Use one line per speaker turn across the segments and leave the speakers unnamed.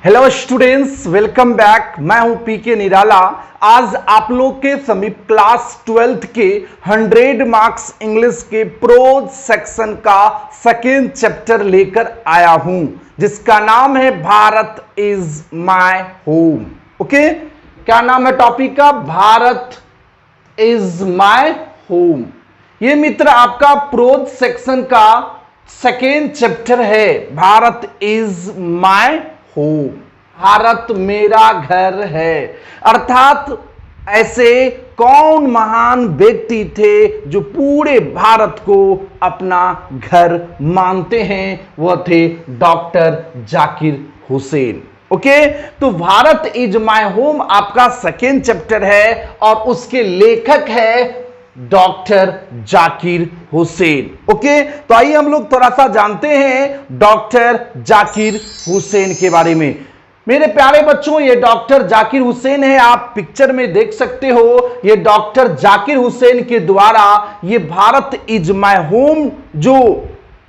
Hello students, welcome back. मैं हूं पीके निराला। आज आप लोग के समीप क्लास 12th के 100 मार्क्स इंग्लिश के प्रोज सेक्शन का सेकेंड चैप्टर लेकर आया हूं, जिसका नाम है Bharat is my home. Okay, क्या नाम है टॉपिक का? Bharat is my home. ये मित्र आपका प्रोज सेक्शन का सेकेंड चैप्टर है, Bharat is my home. Bharat मेरा घर है। अर्थात ऐसे कौन महान व्यक्ति थे जो पूरे भारत को अपना घर मानते हैं? वह थे डॉक्टर जाकिर हुसैन। ओके, तो भारत इज माय होम आपका सेकेंड चैप्टर है और उसके लेखक है डॉक्टर जाकिर हुसैन। ओके, तो आइए हम लोग थोड़ा सा जानते हैं डॉक्टर जाकिर हुसैन के बारे में। मेरे प्यारे बच्चों, ये डॉक्टर जाकिर हुसैन है, आप पिक्चर में देख सकते हो। ये डॉक्टर जाकिर हुसैन के द्वारा ये भारत इज माय होम जो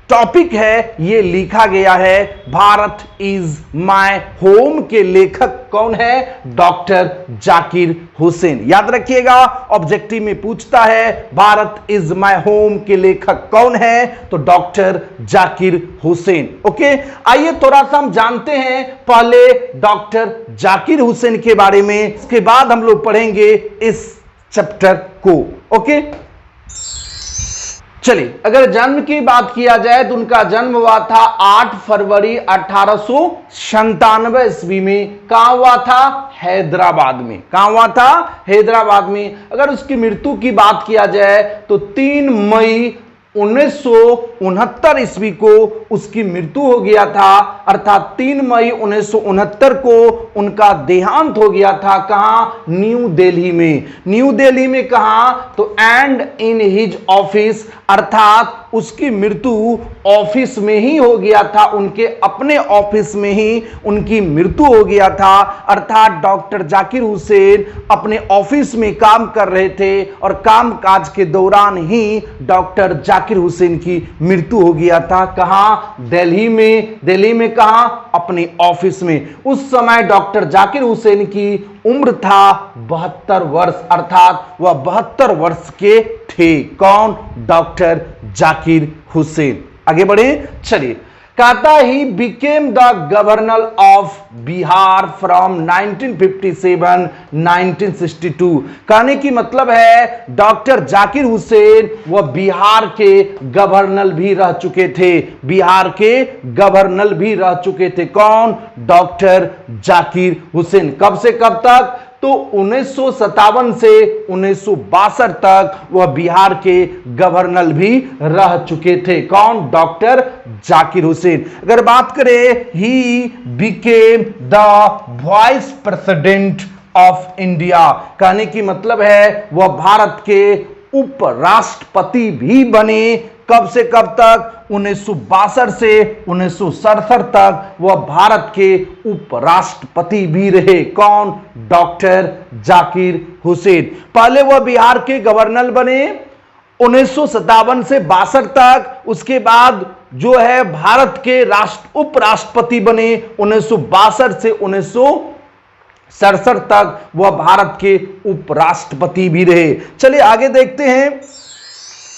टॉपिक है ये लिखा गया है। भारत इज माय होम के लेखक कौन है? डॉक्टर जाकिर हुसैन। याद रखिएगा, ऑब्जेक्टिव में पूछता है भारत इज माय होम के लेखक कौन है, तो डॉक्टर जाकिर हुसैन। ओके, आइए थोड़ा सा हम जानते हैं पहले डॉक्टर जाकिर हुसैन के बारे में, इसके बाद हम लोग पढ़ेंगे इस चैप्टर को। ओके, चलिए, अगर जन्म की बात किया जाए तो उनका जन्म हुआ था 8 फरवरी 1897 ईस्वी में। कहां हुआ था? हैदराबाद में। कहां हुआ था? हैदराबाद में। अगर उसकी मृत्यु की बात किया जाए तो 3 मई 1969 ईस्वी को उसकी मृत्यु हो गया था। अर्थात 3 मई 1969 को उनका देहांत हो गया था। कहां? न्यू दिल्ली में। न्यू दिल्ली में कहां? तो एंड इन हिज ऑफिस, अर्थात उसकी मृत्यु ऑफिस में ही हो गया था। उनके अपने ऑफिस में ही उनकी मृत्यु हो गया था। अर्थात डॉक्टर जाकिर हुसैन अपने ऑफिस में काम कर रहे थे और काम काज के दौरान ही डॉक्टर जाकिर हुसैन की मृत्यु हो गया था। कहां? दिल्ली में। दिल्ली में कहां? अपने ऑफिस में। उस समय डॉक्टर जाकिर हुसैन की उम्र था 72 वर्ष, अर्थात वह 72 वर्ष के थे। कौन? डॉक्टर जाकिर हुसैन। आगे बढ़े, चलिए। कहता he became the governor of Bihar from 1957-1962। कहने की मतलब है डॉक्टर जाकिर हुसैन वह बिहार के गवर्नर भी रह चुके थे। बिहार के गवर्नर भी रह चुके थे। कौन? डॉक्टर जाकिर हुसैन। कब से कब तक? तो 1957 से 1962 तक वह बिहार के गवर्नर भी रह चुके थे। कौन? डॉक्टर जाकिर हुसैन। अगर बात करें, he became the vice president of India. कहने की मतलब है वह भारत के उपराष्ट्रपति भी बने। कब से कब तक? 1962 से 1967 तक वह भारत के उपराष्ट्रपति भी रहे। कौन? डॉक्टर जाकिर हुसैन। पहले वह बिहार के गवर्नर बने 1957 से 62 तक। उसके बाद जो है भारत के उपराष्ट्रपति बने 1962 से 1967 तक वह भारत के उपराष्ट्रपति भी रहे। चलिए आगे देखते हैं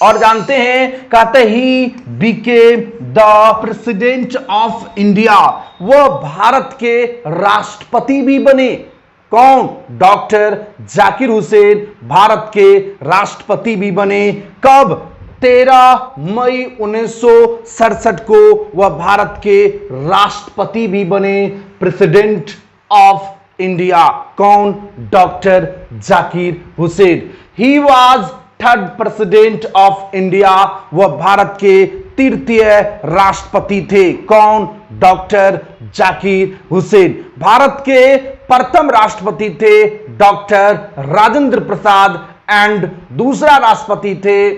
और जानते हैं। कहते he became the president of India. वह भारत के राष्ट्रपति भी बने। कौन? डॉक्टर जाकिर हुसैन भारत के राष्ट्रपति भी बने। कब? 13 मई 1967 को वह भारत के राष्ट्रपति भी बने, प्रेसिडेंट ऑफ इंडिया। कौन? Doctor Zakir Hussain. He was 3rd president of India. वह भारत के तृतीय राष्ट्रपति थे। कौन? डॉक्टर जाकिर हुसैन। भारत के प्रथम राष्ट्रपति थे डॉक्टर राजेंद्र प्रसाद एंड दूसरा राष्ट्रपति थे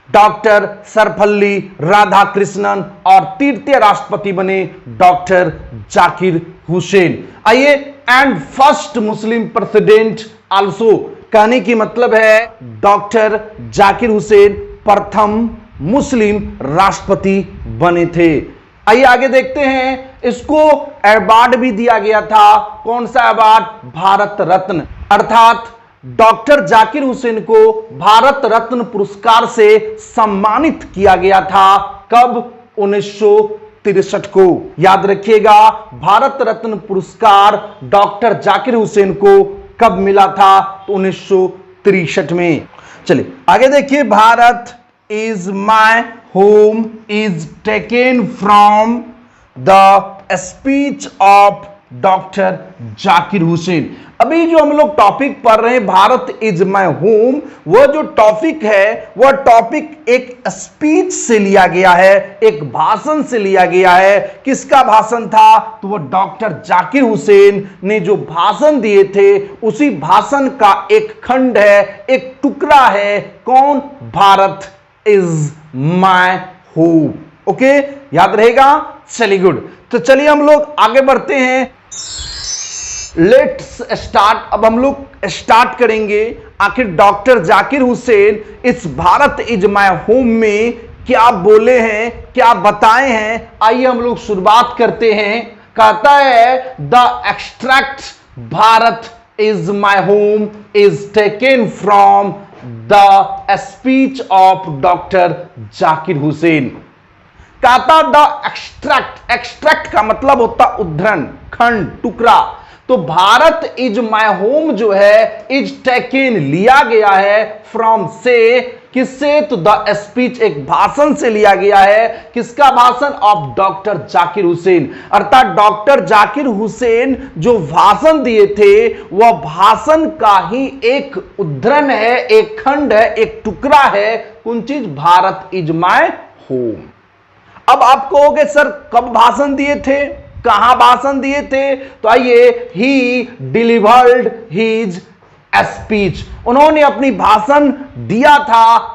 डॉक्टर सर्वपल्ली राधाकृष्णन और तृतीय राष्ट्रपति बने डॉक्टर जाकिर हुसैन। आइए, and first Muslim president also. कहने की मतलब है डॉक्टर जाकिर हुसैन प्रथम मुस्लिम राष्ट्रपति बने थे। आइए आगे देखते हैं, इसको अवार्ड भी दिया गया था। कौन सा अवार्ड? भारत रत्न। अर्थात डॉक्टर जाकिर हुसैन को भारत रत्न पुरस्कार से सम्मानित किया गया था। कब? 1963 को। याद रखिएगा, भारत रत्न पुरस्कार डॉक्टर जाकिर हुसैन को कब मिला था? तो 1963 में। चलिए आगे देखिए, Bharat is my home is taken from the speech of doctor Zakir Hussain. अभी जो हम लोग टॉपिक पढ़ रहे हैं, भारत इज माय होम, वह जो टॉपिक है वह टॉपिक एक स्पीच से लिया गया है, एक भाषण से लिया गया है। किसका भाषण था? तो वह डॉक्टर जाकिर हुसैन ने जो भाषण दिए थे, उसी भाषण का एक खंड है, एक टुकड़ा है। कौन? Bharat is my home. Okay, याद रहेगा? चलिए गुड। तो चलिए हम लोग आगे बढ़ते हैं। Let's start. अब हम लोग स्टार्ट करेंगे, आखिर डॉक्टर जाकिर हुसैन इस भारत इज माय होम में क्या बोले हैं, क्या बताए हैं। आइए हम लोग शुरुआत करते हैं। कहता है, the extract Bharat is my home is taken from the speech of doctor Zakir Hussain. कहता द एक्सट्रैक्ट, एक्सट्रैक्ट का मतलब होता उद्धरण, खंड, टुकड़ा। तो भारत इज माय होम जो है, इज टेकन लिया गया है, फ्रॉम से, किससे? तो द स्पीच एक भाषण से लिया गया है। किसका भाषण? Of doctor Zakir Hussain. अर्थात डॉक्टर जाकिर हुसैन जो भाषण दिए थे, वह भाषण का ही एक उद्धरण है, एक खंड है, एक टुकड़ा है। कौन चीज? Bharat is my home. अब आप कहोगे सर कब भाषण दिए थे, कहां भाषण दिए थे? तो आइए, ही डिलीवर्ड हिज स्पीच, उन्होंने अपनी भाषण दिया था।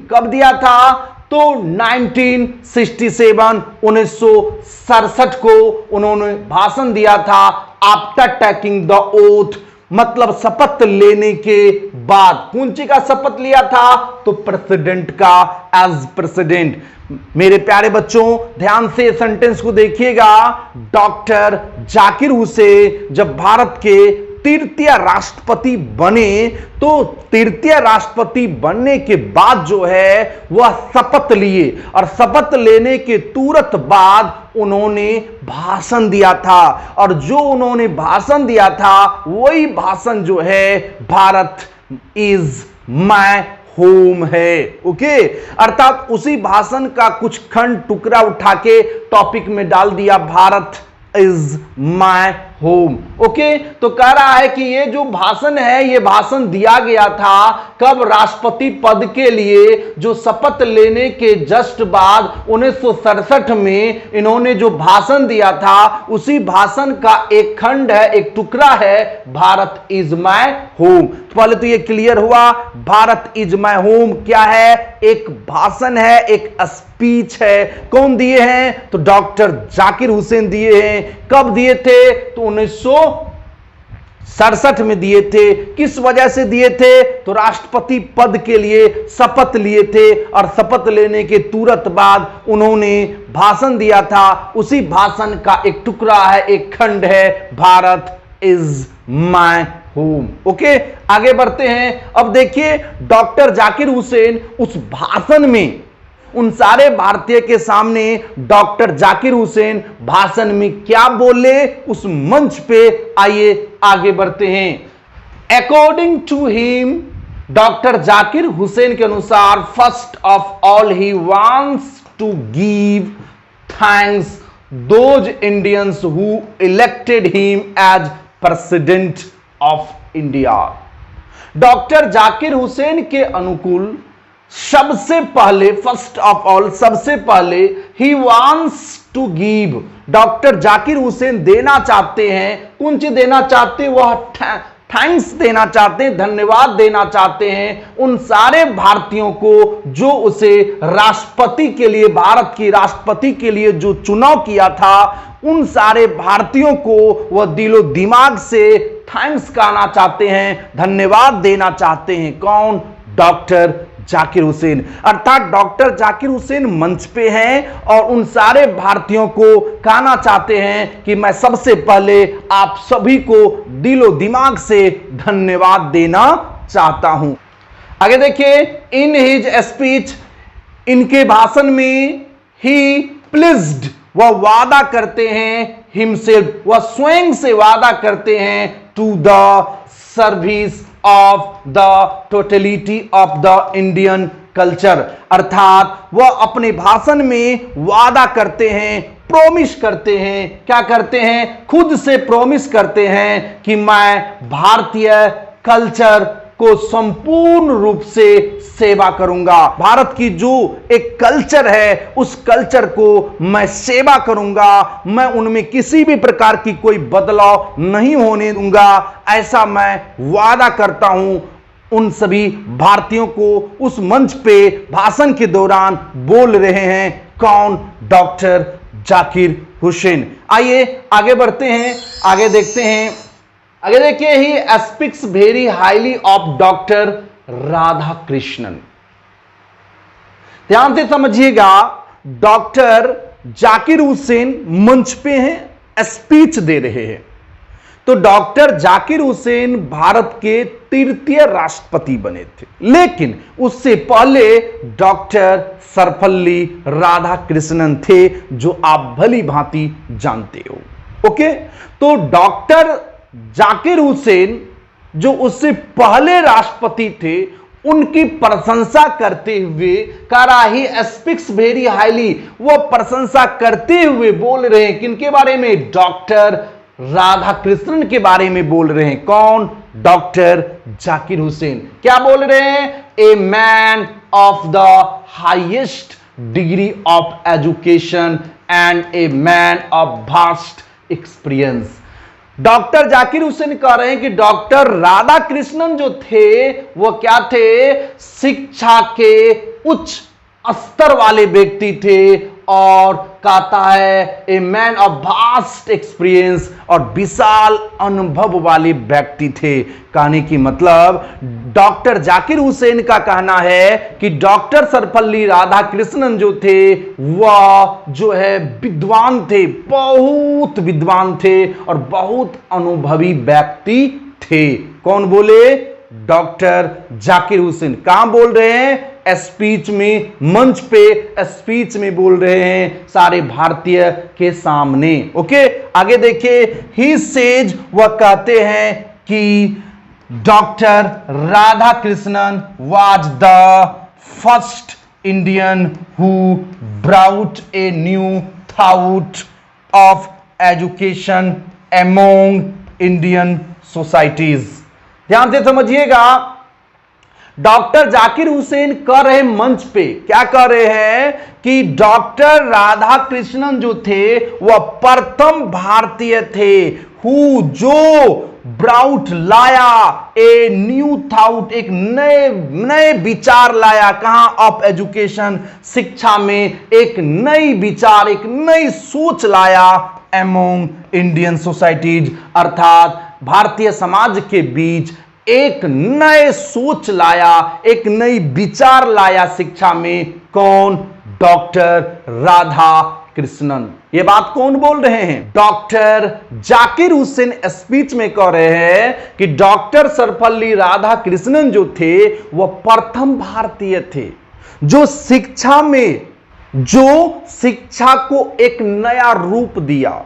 कब दिया था? तो 1967, 1967 को उन्होंने भाषण दिया था। आफ्टर टेकिंग द ओथ, मतलब शपथ लेने के बाद। कौन सी का शपथ लिया था? तो प्रेसिडेंट का, एज प्रेसिडेंट। मेरे प्यारे बच्चों, ध्यान से सेंटेंस को देखिएगा। डॉक्टर जाकिर हुसैन जब भारत के तृतीय राष्ट्रपति बने, तो तृतीय राष्ट्रपति बनने के बाद जो है वह शपथ लिए, और शपथ लेने के तुरंत बाद उन्होंने भाषण दिया था। और जो उन्होंने भाषण दिया था, वही भाषण जो है भारत इज माय होम है। ओके, अर्थात उसी भाषण का कुछ खंड, टुकड़ा उठा के टॉपिक में डाल दिया, Bharat is my home. Okay, तो कह रहा है कि ये जो भाषण है, ये भाषण दिया गया था कब? राष्ट्रपति पद के लिए जो शपथ लेने के जस्ट बाद 1967 में इन्होंने जो भाषण दिया था, उसी भाषण का एक खंड है, एक टुकड़ा है, भारत इज माय होम। तो पहले तो ये क्लियर हुआ, भारत इज माय होम क्या है? एक भाषण है, एक स्पीच है। कौन दिए हैं? तो डॉक्टर जाकिर हुसैन दिए हैं। कब दिए थे? तो 1967 में दिए थे। किस वजह से दिए थे? तो राष्ट्रपति पद के लिए शपथ लिए थे, और शपथ लेने के तुरंत बाद उन्होंने भाषण दिया था। उसी भाषण का एक टुकड़ा है, एक खंड है, Bharat is my home. Okay, आगे बढ़ते हैं। अब देखिए, डॉक्टर जाकिर हुसैन उस भाषण में, उन सारे भारतीय के सामने डॉक्टर जाकिर हुसैन भाषण में क्या बोले, उस मंच पे आइए आगे बढ़ते हैं। According to him, doctor Zakir Hussain के अनुसार, first of all he wants to give thanks those Indians who elected him as president of India. Doctor Zakir Hussain के अनुकूल सबसे पहले, फर्स्ट ऑफ ऑल, सबसे पहले, he wants to give, doctor Zakir Hussain देना चाहते हैं। कौन चीज देना चाहते हैं? वह थैंक्स देना चाहते हैं, धन्यवाद देना चाहते हैं उन सारे भारतीयों को जो उसे राष्ट्रपति के लिए, भारत की राष्ट्रपति के लिए जो चुनाव किया था, उन सारे भारतीयों को वह दिलो दिमाग से थैंक्स कहना चाहते हैं, धन्यवाद देना चाहते हैं। कौन? डॉक्टर जाकिर हुसैन। अर्थात डॉक्टर जाकिर हुसैन मंच पे हैं और उन सारे भारतीयों को कहना चाहते हैं कि मैं सबसे पहले आप सभी को दिलो दिमाग से धन्यवाद देना चाहता हूं। आगे देखिए, इन हिज स्पीच, इनके भाषण में ही प्लीज्ड, वह वादा करते हैं, हिमसेल्फ, वह स्वयं से वादा करते हैं, to the service of the totality of the Indian culture. अर्थात वह अपने भाषण में वादा करते हैं, प्रॉमिस करते हैं, क्या करते हैं, खुद से प्रॉमिस करते हैं कि मैं भारतीय कल्चर को संपूर्ण रूप से सेवा करूंगा। भारत की जो एक कल्चर है उस कल्चर को मैं सेवा करूंगा, मैं उनमें किसी भी प्रकार की कोई बदलाव नहीं होने दूंगा, ऐसा मैं वादा करता हूं। उन सभी भारतीयों को उस मंच पे भाषण के दौरान बोल रहे हैं कौन, डॉक्टर जाकिर हुसैन। आइए आगे बढ़ते हैं, आगे देखते हैं। आगे देखिए, he speaks very highly of doctor Radha Krishnan. ध्यान से समझिएगा, डॉक्टर जाकिर हुसैन मंच पे हैं, स्पीच दे रहे हैं। तो डॉक्टर जाकिर हुसैन भारत के तृतीय राष्ट्रपति बने थे, लेकिन उससे पहले डॉक्टर सर्वपल्ली राधाकृष्णन थे, जो आप भली भांति जानते हो। ओके, तो डॉक्टर जाकिर हुसैन जो उससे पहले राष्ट्रपति थे, उनकी प्रशंसा करते हुए करा ही स्पीक्स वेरी हाईली, वो प्रशंसा करते हुए बोल रहे हैं किनके बारे में, डॉक्टर राधाकृष्णन के बारे में बोल रहे हैं। कौन, डॉक्टर जाकिर हुसैन। क्या बोल रहे हैं, a man of the highest degree of education and a man of vast experience. Doctor Zakir Hussain कह रहे हैं कि डॉक्टर राधाकृष्णन जो थे वो क्या थे, शिक्षा के उच्च स्तर वाले व्यक्ति थे, और कहता है a man of vast experience, और विशाल अनुभव वाले व्यक्ति थे। कहने की मतलब डॉक्टर जाकिर हुसैन का कहना है कि डॉक्टर सर्वपल्ली राधाकृष्णन जो थे वह जो है विद्वान थे, बहुत विद्वान थे और बहुत अनुभवी व्यक्ति थे। कौन बोले, डॉक्टर जाकिर हुसैन। कहां बोल रहे हैं, स्पीच में, मंच पे स्पीच में बोल रहे हैं सारे भारतीय के सामने। ओके, आगे देखिए, ही सेज, वह कहते हैं कि doctor Radhakrishnan was the first Indian who brought a new thought of education among Indian societies. ध्यान से समझिएगा, डॉक्टर जाकिर हुसैन कह रहे मंच पे, क्या कह रहे हैं कि डॉक्टर राधाकृष्णन जो थे वह प्रथम भारतीय थे, हु जो ब्राउट लाया ए न्यू थॉट, एक नए विचार लाया। कहां, ऑफ एजुकेशन, शिक्षा में एक नई विचार, एक नई सोच लाया, अमोंग इंडियन सोसाइटीज, अर्थात भारतीय समाज के बीच एक नए सोच लाया, एक नई विचार लाया शिक्षा में। कौन, डॉक्टर राधा कृष्णन। ये बात कौन बोल रहे हैं, डॉक्टर जाकिर हुसैन स्पीच में कह रहे हैं कि डॉक्टर सर्वपल्ली राधाकृष्णन जो थे वह प्रथम भारतीय थे जो शिक्षा में, जो शिक्षा को एक नया रूप दिया,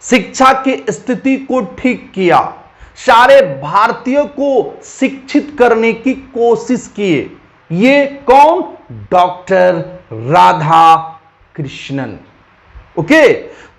शिक्षा की स्थिति को ठीक किया, सारे भारतीयों को शिक्षित करने की कोशिश किए। ये कौन, डॉक्टर राधा कृष्णन। ओके,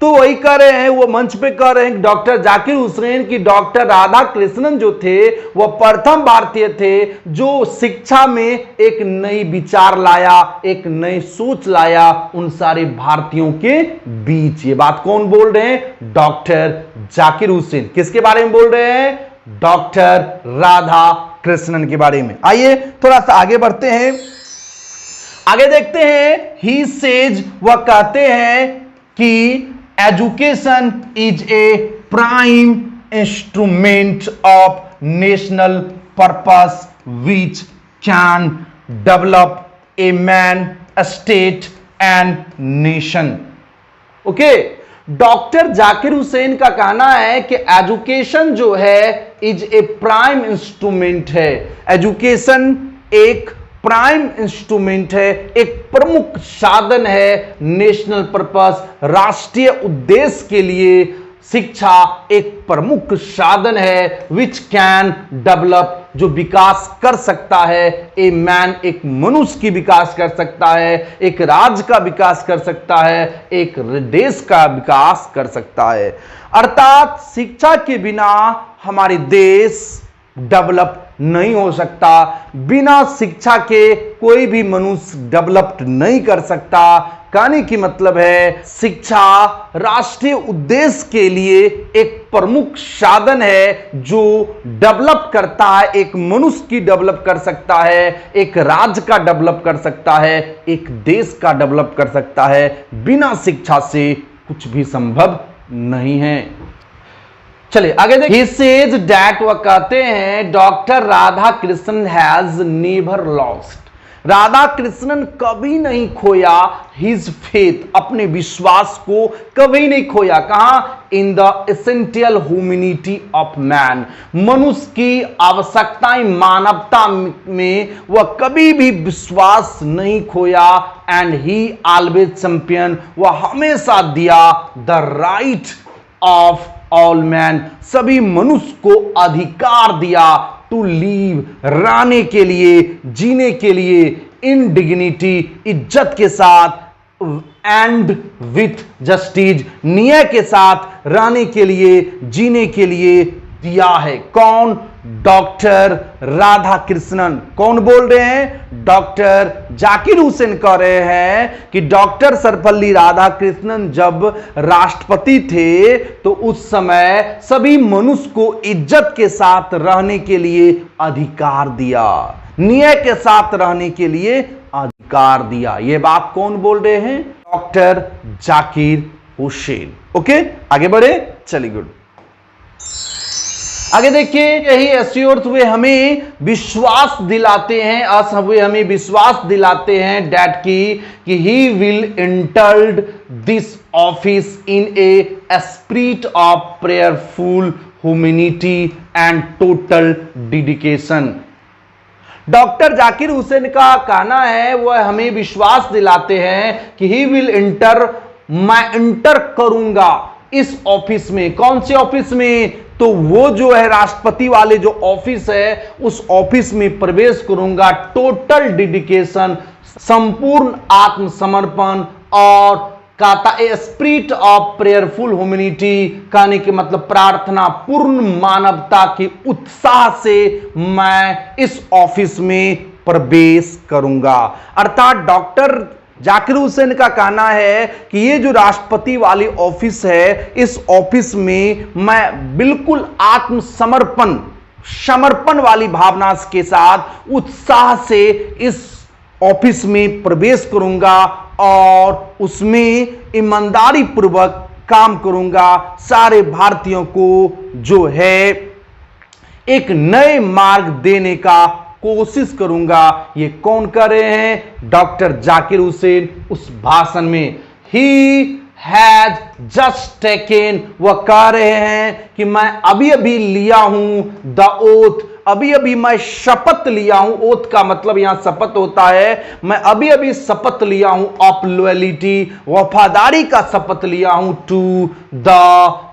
तो वही कह रहे हैं, वो मंच पे कह रहे हैं डॉक्टर जाकिर हुसैन की डॉक्टर राधा कृष्णन जो थे वह प्रथम भारतीय थे जो शिक्षा में एक नई विचार लाया, एक नई सोच लाया उन सारे भारतीयों के बीच। ये बात कौन बोल रहे हैं, डॉक्टर जाकिर हुसैन। किसके बारे में बोल रहे हैं, डॉक्टर राधा कृष्णन के बारे में। आइए थोड़ा सा आगे बढ़ते हैं, आगे देखते हैं। ही सेज, वह कहते हैं कि education is a prime instrument of national purpose which can develop a man, a state and nation. Okay, doctor Zakir Hussain का कहना है कि एजुकेशन जो है इज ए प्राइम इंस्ट्रूमेंट है। एजुकेशन एक प्राइम इंस्ट्रूमेंट है, एक प्रमुख साधन है नेशनल पर्पस, राष्ट्रीय उद्देश्य के लिए शिक्षा एक प्रमुख साधन है विच कैन डेवलप, जो विकास कर सकता है, ए मैन एक मनुष्य की विकास कर सकता है, एक राज्य का विकास कर सकता है, एक देश का विकास कर सकता है। अर्थात शिक्षा के बिना हमारे देश डेवलप नहीं हो सकता, बिना शिक्षा के कोई भी मनुष्य डेवलप्ड नहीं कर सकता। कहने की मतलब है शिक्षा राष्ट्रीय उद्देश्य के लिए एक प्रमुख साधन है जो डेवलप करता है, एक मनुष्य की डेवलप कर सकता है, एक राज्य का डेवलप कर सकता है, एक देश का डेवलप कर सकता है। बिना शिक्षा से कुछ भी संभव नहीं है। चलिए आगे देखिए। He says that, वह कहते हैं doctor Radha Krishnan has never lost, Radha Krishnan कभी नहीं खोया हिज फेथ, अपने विश्वास को कभी नहीं खोया। कहां? In the essential humanity of man, मनुष्य की आवश्यकताएं, मानवता में वह कभी भी विश्वास नहीं खोया। एंड ही ऑलवेज चैंपियन, वह हमेशा दिया the right of all man, सभी मनुष्य को अधिकार दिया टू लीव, रहने के लिए, जीने के लिए, इन डिग्निटी, इज्जत के साथ, एंड विथ जस्टिस, न्याय के साथ रहने के लिए, जीने के लिए दिया है। कौन? डॉक्टर राधा कृष्णन। कौन बोल रहे हैं? डॉक्टर जाकिर हुसैन कह रहे हैं कि डॉक्टर सर्वपल्ली राधाकृष्णन जब राष्ट्रपति थे तो उस समय सभी मनुष्य को इज्जत के साथ रहने के लिए अधिकार दिया, न्याय के साथ रहने के लिए अधिकार दिया। यह बात कौन बोल रहे हैं? डॉक्टर जाकिर हुसैन। ओके, आगे बढ़े, चलिए गुड। आगे देखिए, यही एश्योर्स वे हमें विश्वास दिलाते हैं, वे हमें विश्वास दिलाते हैं डैट कि he will entered this office in a spirit of prayerful humanity and total dedication. Doctor Zakir Hussain का कहना है, वह हमें विश्वास दिलाते हैं कि ही विल इंटर, मैं इंटर करूंगा इस ऑफिस में। कौन से ऑफिस में? तो वो जो है राष्ट्रपति वाले जो ऑफिस है, उस ऑफिस में प्रवेश करूंगा टोटल डेडिकेशन, संपूर्ण आत्मसमर्पण, और कहता a spirit of prayerful humanity, कहने के मतलब प्रार्थना पूर्ण मानवता के उत्साह से मैं इस ऑफिस में प्रवेश करूंगा। अर्थात डॉक्टर जाकिर हुसैन का कहना है कि ये जो राष्ट्रपति वाली ऑफिस है, इस ऑफिस में मैं बिल्कुल आत्मसमर्पण, समर्पण वाली भावना के साथ, उत्साह से इस ऑफिस में प्रवेश करूंगा और उसमें ईमानदारी पूर्वक काम करूंगा। सारे भारतीयों को जो है एक नए मार्ग देने का कोशिश करूंगा। ये कौन कर रहे हैं? डॉक्टर जाकिर हुसैन उस भाषण में। ही हैज जस्ट टेकन, वह कह रहे हैं कि मैं अभी अभी लिया हूं द ओथ, अभी अभी मैं शपथ लिया हूं। ओथ का मतलब यहां शपथ होता है। मैं अभी अभी शपथ लिया हूं ऑफ लॉयल्टी, वफादारी का शपथ लिया हूं टू द,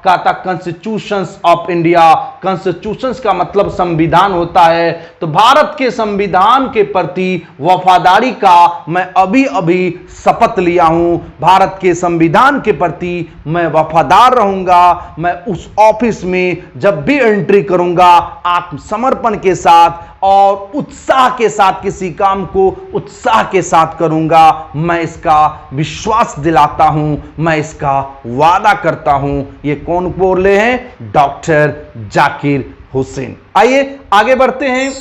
कहता कॉन्स्टिट्यूशंस ऑफ इंडिया। कॉन्स्टिट्यूशंस का मतलब संविधान होता है, तो भारत के संविधान के प्रति वफादारी का मैं अभी अभी शपथ लिया हूं। भारत के संविधान के प्रति मैं वफादार रहूंगा। मैं उस ऑफिस में जब भी एंट्री करूंगा आत्मसमर्पण के साथ और उत्साह के साथ किसी काम को उत्साह के साथ करूंगा। मैं इसका विश्वास दिलाता हूं, मैं इसका वादा करता हूं। ये कौन बोल रहे हैं? डॉक्टर जाकिर हुसैन। आइए आगे बढ़ते हैं।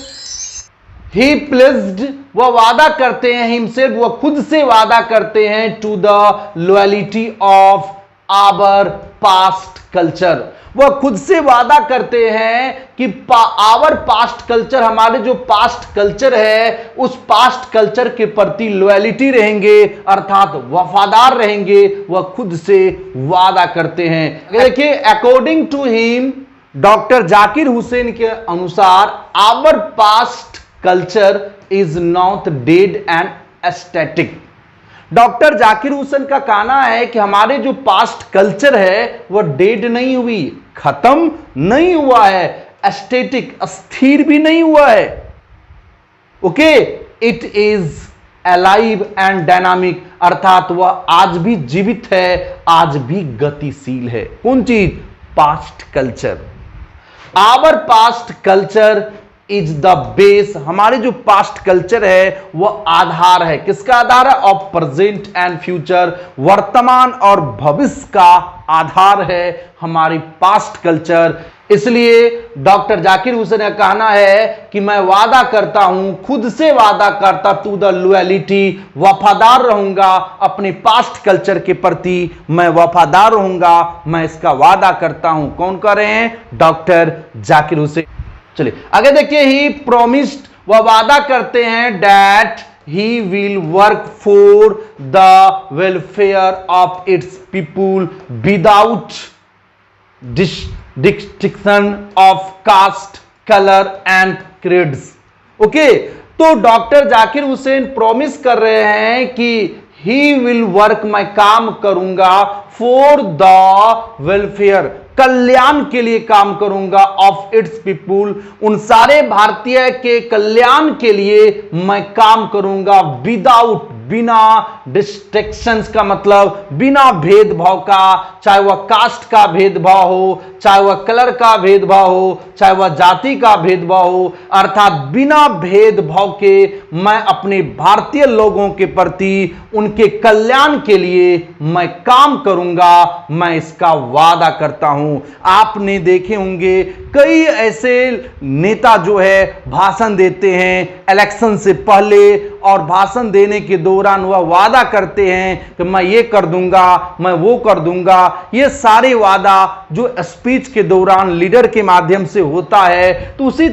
ही प्लेस्ड, वह वादा करते हैं, हिमसेल्फ, वह खुद से वादा करते हैं, to the loyalty of our past culture. वह खुद से वादा करते हैं कि आवर पास्ट कल्चर, हमारे जो पास्ट कल्चर है उस पास्ट कल्चर के प्रति लॉयलिटी रहेंगे, अर्थात वफादार रहेंगे। वह खुद से वादा करते हैं। देखिए, according to him, doctor Zakir Hussain के अनुसार our past culture is not dead and static. Doctor Zakir Hussain का कहना है कि हमारे जो पास्ट कल्चर है वह डेड नहीं हुई, खत्म नहीं हुआ है, स्टैटिक, स्थिर भी नहीं हुआ है। Okay, it is alive and dynamic, अर्थात वह आज भी जीवित है, आज भी गतिशील है। कौन चीज? Past culture. Our past culture is the base, हमारे जो पास्ट कल्चर है वह आधार है। किसका आधार है? ऑफ प्रेजेंट एंड फ्यूचर, वर्तमान और भविष्य का आधार है हमारी पास्ट कल्चर। इसलिए डॉक्टर जाकिर हुसैन का कहना है कि मैं वादा करता हूं, खुद से वादा करता टू द लॉयलिटी, वफादार रहूंगा अपने पास्ट कल्चर के प्रति, मैं वफादार रहूंगा, मैं इसका वादा करता हूं। कौन कर रहे हैं? डॉक्टर जाकिर हुसैन। चलिए आगे देखिए, ही प्रोमिस्ड, वह वादा करते हैं, that he will work for the welfare of its people without distinction of caste, colour and creeds. Okay, तो डॉक्टर जाकिर हुसैन प्रॉमिस कर रहे हैं कि ही विल वर्क, मैं काम करूंगा, फॉर द वेलफेयर, कल्याण के लिए काम करूंगा, ऑफ इट्स पीपुल, उन सारे भारतीय के कल्याण के लिए मैं काम करूंगा, विदाउट, बिना डिस्ट्रैक्शंस का मतलब बिना भेदभाव का, चाहे वह कास्ट का भेदभाव हो, चाहे वह कलर का भेदभाव हो, चाहे वह जाति का भेदभाव हो, अर्थात बिना भेदभाव के मैं अपने भारतीय लोगों के प्रति उनके कल्याण के लिए मैं काम करूंगा, मैं इसका वादा करता हूं। आपने देखे होंगे कई ऐसे नेता जो है भाषण देते हैं इलेक्शन से पहले, और भाषण देने के दौरान वह वादा करते हैं कि मैं ये कर दूंगा, मैं वो कर दूंगा। ये सारे वादा जो स्पीच के दौरान लीडर के माध्यम से होता है, तो उसी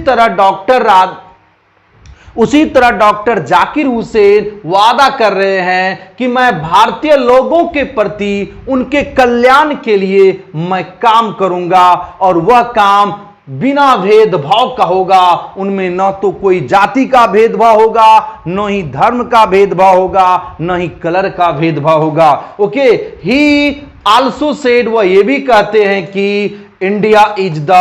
तरह डॉक्टर जाकिर हुसैन वादा कर रहे हैं कि मैं भारतीय लोगों के प्रति उनके कल्याण के लिए मैं काम करूंगा, और वह काम बिना भेदभाव का होगा। उनमें न तो कोई जाति का भेदभाव होगा, न ही धर्म का भेदभाव होगा, न ही कलर का भेदभाव होगा। ओके, ही आल्सो सेड, वह ये भी कहते हैं कि India is the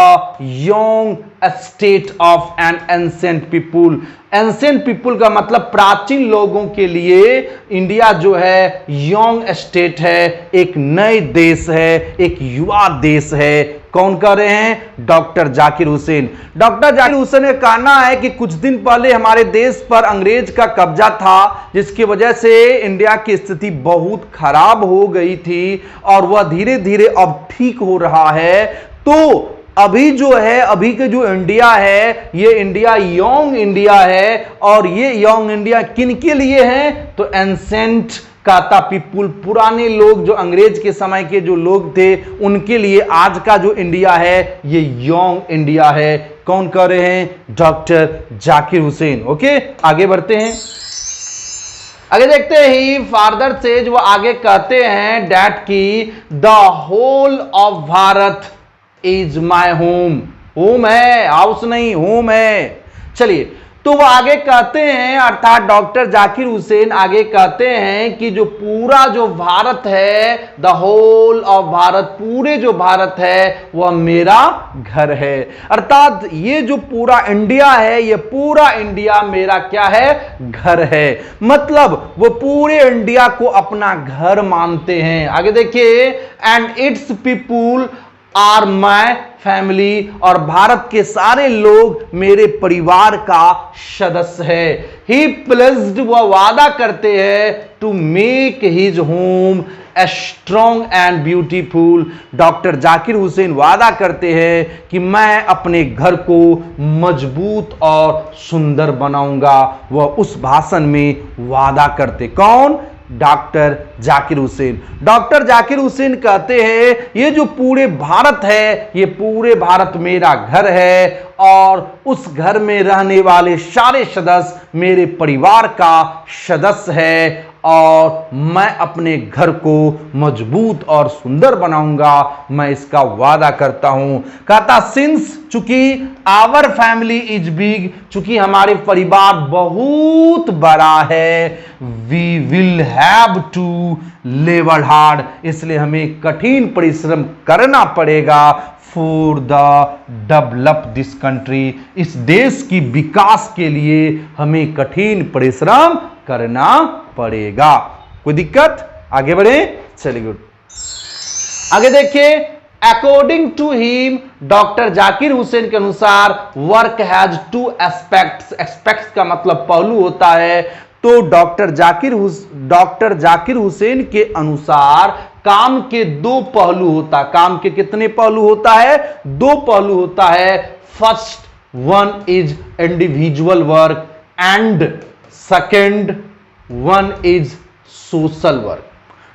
young state of N ancient people. Ancient people का मतलब प्राचीन लोगों के लिए इंडिया जो है यंग स्टेट है, एक नए देश है, एक युवा देश है। कौन कर रहे हैं? डॉक्टर जाकिर हुसैन। डॉक्टर जाकिर हुसैन का कहना है कि कुछ दिन पहले हमारे देश पर अंग्रेज का कब्जा था, जिसकी वजह से इंडिया की स्थिति बहुत खराब हो गई थी, और वह धीरे धीरे अब ठीक हो रहा है। तो अभी जो है, अभी के जो इंडिया है, ये इंडिया यंग इंडिया है, और ये यंग इंडिया किन के लिए है? तो एंसेंट काता पीपुल, पुराने लोग जो अंग्रेज के समय के जो लोग थे उनके लिए आज का जो इंडिया है ये यंग इंडिया है। कौन कर रहे हैं? डॉक्टर जाकिर हुसैन। ओके, आगे बढ़ते हैं, आगे देखते ही फादर सेज, वो आगे कहते हैं डैट की the whole of Bharat is my home. Home है, हाउस नहीं, होम है। चलिए, तो वो आगे कहते हैं, अर्थात डॉक्टर जाकिर हुसैन आगे कहते हैं कि जो पूरा जो भारत है, द होल ऑफ भारत, पूरे जो भारत है वह मेरा घर है। अर्थात ये जो पूरा इंडिया है, ये पूरा इंडिया मेरा क्या है? घर है। मतलब वो पूरे इंडिया को अपना घर मानते हैं। आगे देखिए, and its people are my family, और भारत के सारे लोग मेरे परिवार का सदस्य है। ही प्लेस्ड, वह वादा करते हैं, to make his home a strong and beautiful. Doctor Zakir Hussain वादा करते हैं कि मैं अपने घर को मजबूत और सुंदर बनाऊंगा। वह उस भाषण में वादा करते, कौन? डॉक्टर जाकिर हुसैन। डॉक्टर जाकिर हुसैन कहते हैं ये जो पूरे भारत है, ये पूरे भारत मेरा घर है और उस घर में रहने वाले सारे सदस्य मेरे परिवार का सदस्य है और मैं अपने घर को मजबूत और सुंदर बनाऊंगा, मैं इसका वादा करता हूं। कहता सिंस चूंकि आवर फैमिली इज बिग, चूंकि हमारे परिवार बहुत बड़ा है, we will have to labour hard, इसलिए हमें कठिन परिश्रम करना पड़ेगा for the develop this country, इस देश की विकास के लिए हमें कठिन परिश्रम करना पड़ेगा। कोई दिक्कत? आगे बढ़े, चलिए गुड। आगे देखिए, according to him, doctor Zakir Hussain के अनुसार work has two aspects, aspects का मतलब पहलू होता है। तो डॉक्टर जाकिर हुसैन के अनुसार काम के दो पहलू होता है। काम के कितने पहलू होता है? दो पहलू होता है। First one is individual work and second one is social work.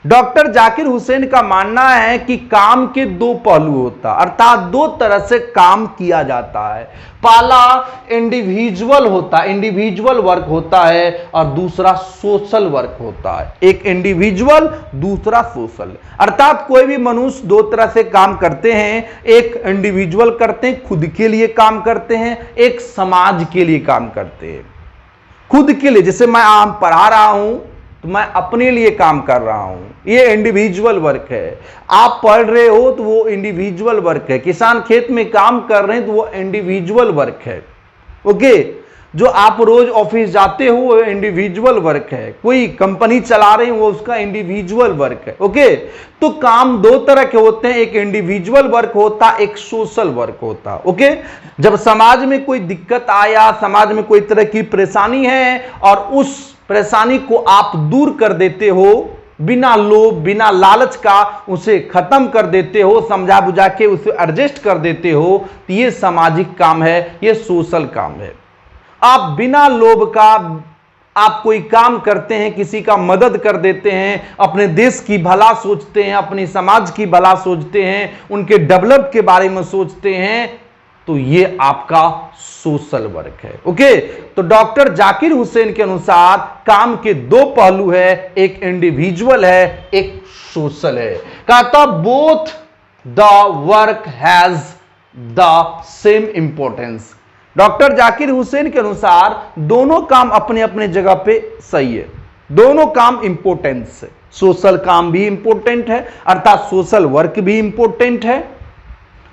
Doctor Zakir Hussain का मानना है कि काम के दो पहलू होता है, अर्थात दो तरह से काम किया जाता है। पहला इंडिविजुअल होता है, इंडिविजुअल वर्क होता है, और दूसरा सोशल वर्क होता है। एक इंडिविजुअल, दूसरा सोशल, अर्थात कोई भी मनुष्य दो तरह से काम करते हैं। एक इंडिविजुअल करते हैं, खुद के लिए काम करते हैं, एक समाज के लिए काम करते हैं। खुद के लिए, जैसे मैं पढ़ा रहा हूं तो मैं अपने लिए काम कर रहा हूं, ये इंडिविजुअल वर्क है। आप पढ़ रहे हो तो वो इंडिविजुअल वर्क है। किसान खेत में काम कर रहे हैं तो वो इंडिविजुअल वर्क है। ओके, जो आप रोज ऑफिस जाते हो वो इंडिविजुअल वर्क है। कोई कंपनी चला रहे हैं वो उसका इंडिविजुअल वर्क है। ओके, तो काम दो तरह के होते हैं, एक इंडिविजुअल वर्क होता, एक सोशल वर्क होता। ओके, जब समाज में कोई दिक्कत आया, समाज में कोई तरह की परेशानी है और उस परेशानी को आप दूर कर देते हो, बिना लोभ बिना लालच का उसे खत्म कर देते हो, समझा बुझा के उसे एडजस्ट कर देते हो, तो ये सामाजिक काम है, ये सोशल काम है। आप बिना लोभ का आप कोई काम करते हैं, किसी का मदद कर देते हैं, अपने देश की भला सोचते हैं, अपने समाज की भला सोचते हैं, उनके डेवलप के बारे में सोचते हैं, तो ये आपका सोशल वर्क है। ओके, तो डॉक्टर जाकिर हुसैन के अनुसार काम के दो पहलू है, एक इंडिविजुअल है, एक सोशल है। कहता both the work has the same importance. Doctor Zakir Hussain के अनुसार दोनों काम अपने अपने जगह पे सही है, दोनों काम इंपॉर्टेंस है। सोशल काम भी इंपॉर्टेंट है, अर्थात सोशल वर्क भी इंपॉर्टेंट है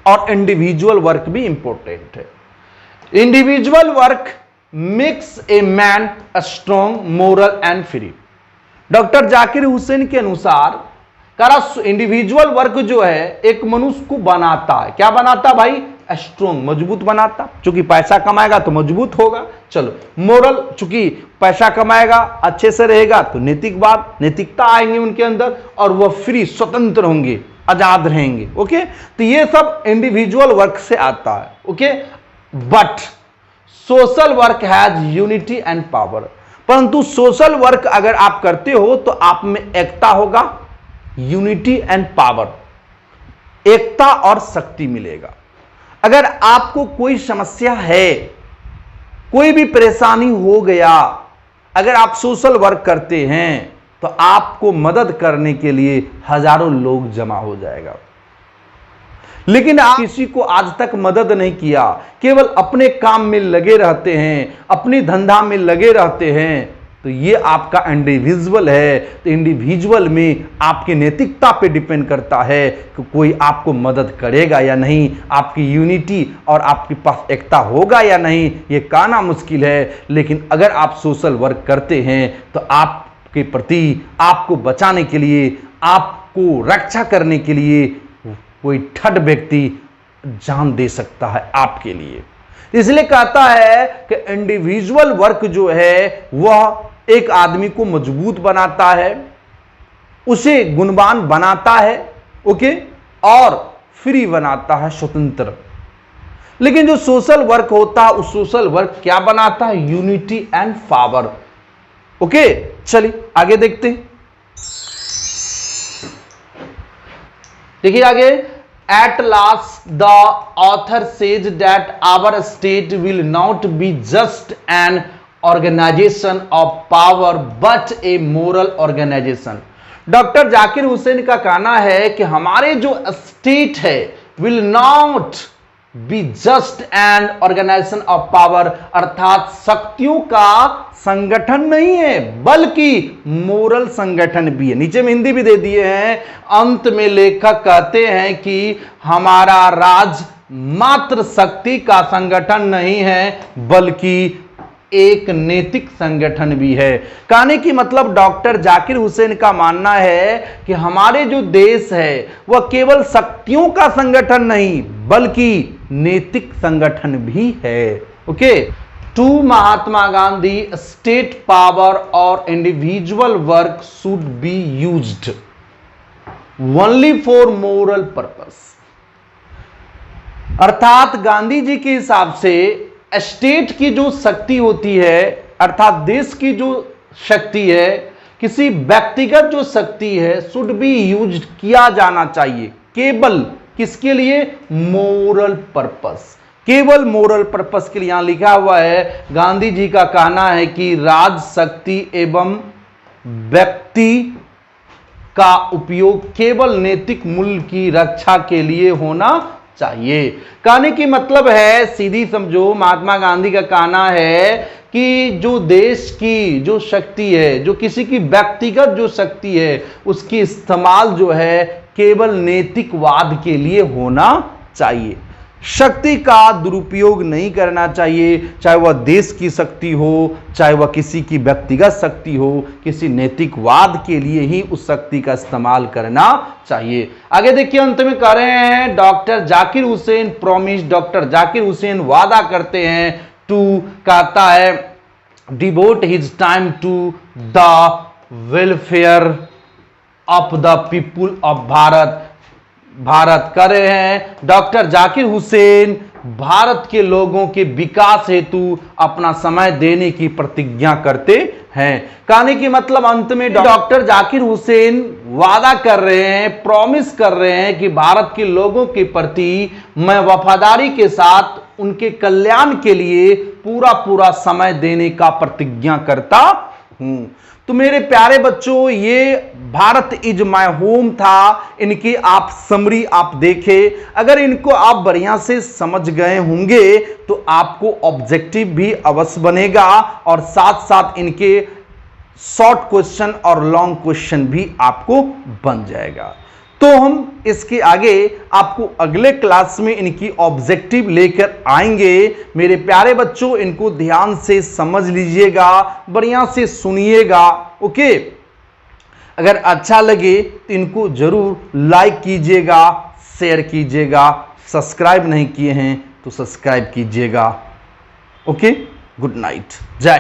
और इंडिविजुअल वर्क भी इंपॉर्टेंट है। Individual work makes a man strong, moral and free. Doctor Zakir Hussain के अनुसार इंडिविजुअल वर्क जो है एक मनुष्य को बनाता है, क्या बनाता भाई? स्ट्रॉन्ग, मजबूत बनाता। चूंकि पैसा कमाएगा तो मजबूत होगा। चलो, मोरल, चूंकि पैसा कमाएगा, अच्छे से रहेगा तो नैतिकता आएंगे उनके अंदर, और वह फ्री, स्वतंत्र होंगे, आजाद रहेंगे। ओके, तो ये सब इंडिविजुअल वर्क से आता है। Okay, but social work has unity and power. परंतु सोशल वर्क अगर आप करते हो तो आप में एकता होगा, यूनिटी एंड पावर, एकता और शक्ति मिलेगा। अगर आपको कोई समस्या है, कोई भी परेशानी हो गया, अगर आप सोशल वर्क करते हैं तो आपको मदद करने के लिए हजारों लोग जमा हो जाएगा। लेकिन आप किसी को आज तक मदद नहीं किया, केवल अपने काम में लगे रहते हैं, अपनी धंधा में लगे रहते हैं, तो ये आपका इंडिविजुअल है। तो इंडिविजुअल में आपकी नैतिकता पे डिपेंड करता है कि कोई आपको मदद करेगा या नहीं, आपकी यूनिटी और आपके पास एकता होगा या नहीं, ये कहना मुश्किल है। लेकिन अगर आप सोशल वर्क करते हैं तो आपके प्रति, आपको बचाने के लिए, आपको रक्षा करने के लिए कोई ठड व्यक्ति जान दे सकता है आपके लिए। इसलिए कहता है कि इंडिविजुअल वर्क जो है वह एक आदमी को मजबूत बनाता है, उसे गुणवान बनाता है। ओके, और फ्री बनाता है, स्वतंत्र। लेकिन जो सोशल वर्क होता है, उस सोशल वर्क क्या बनाता है? Unity and power. ओके, चलिए आगे देखते हैं। देखिए आगे, at last the author says that our state will not be just an organisation of power but a moral organisation. Doctor Zakir Hussain का कहना है कि हमारे जो स्टेट है will not be just an organisation of power, अर्थात शक्तियों का संगठन नहीं है बल्कि मोरल संगठन भी है। नीचे में हिंदी भी दे दिए हैं। अंत में लेखक कहते हैं कि हमारा राज मात्र शक्ति का संगठन नहीं है बल्कि एक नैतिक संगठन भी है। कहने की मतलब डॉक्टर जाकिर हुसैन का मानना है कि हमारे जो देश है वह केवल शक्तियों का संगठन नहीं बल्कि नैतिक संगठन भी है। Okay, to Mahatma Gandhi state power और individual work should be used only for moral purpose. अर्थात गांधी जी के हिसाब से स्टेट की जो शक्ति होती है, अर्थात देश की जो शक्ति है, किसी व्यक्तिगत जो शक्ति है, शुड बी यूज किया जाना चाहिए केवल किसके लिए? मोरल पर्पस, केवल मोरल पर्पस के लिए। यहां लिखा हुआ है गांधी जी का कहना है कि राज शक्ति एवं व्यक्ति का उपयोग केवल नैतिक मूल्य की रक्षा के लिए होना चाहिए। कहने की मतलब है, सीधी समझो, महात्मा गांधी का कहना है कि जो देश की जो शक्ति है, जो किसी की व्यक्तिगत जो शक्ति है, उसकी इस्तेमाल जो है केवल नैतिकवाद के लिए होना चाहिए। शक्ति का दुरुपयोग नहीं करना चाहिए, चाहे वह देश की शक्ति हो, चाहे वह किसी की व्यक्तिगत शक्ति हो, किसी नैतिकवाद के लिए ही उस शक्ति का इस्तेमाल करना चाहिए। आगे देखिए, अंत में कह रहे हैं doctor Zakir Hussain promise, doctor Zakir Hussain वादा करते हैं टू, कहता है devote his time to the welfare of the people of Bharat कर रहे हैं। डॉक्टर जाकिर हुसैन भारत के लोगों के विकास हेतु अपना समय देने की प्रतिज्ञा करते हैं। कहने की मतलब अंत में डॉक्टर जाकिर हुसैन वादा कर रहे हैं, प्रॉमिस कर रहे हैं कि भारत के लोगों के प्रति मैं वफादारी के साथ उनके कल्याण के लिए पूरा समय देने का प्रतिज्ञा करता हूं। तो मेरे प्यारे बच्चों, ये भारत इज माय होम था। इनकी आप समरी आप देखें, अगर इनको आप बढ़िया से समझ गए होंगे तो आपको ऑब्जेक्टिव भी अवश्य बनेगा और साथ साथ इनके शॉर्ट क्वेश्चन और लॉन्ग क्वेश्चन भी आपको बन जाएगा। तो हम इसके आगे आपको अगले क्लास में इनकी ऑब्जेक्टिव लेकर आएंगे। मेरे प्यारे बच्चों, इनको ध्यान से समझ लीजिएगा, बढ़िया से सुनिएगा। ओके, अगर अच्छा लगे तो इनको जरूर लाइक कीजिएगा, शेयर कीजिएगा, सब्सक्राइब नहीं किए हैं तो सब्सक्राइब कीजिएगा। ओके, गुड नाइट, जय।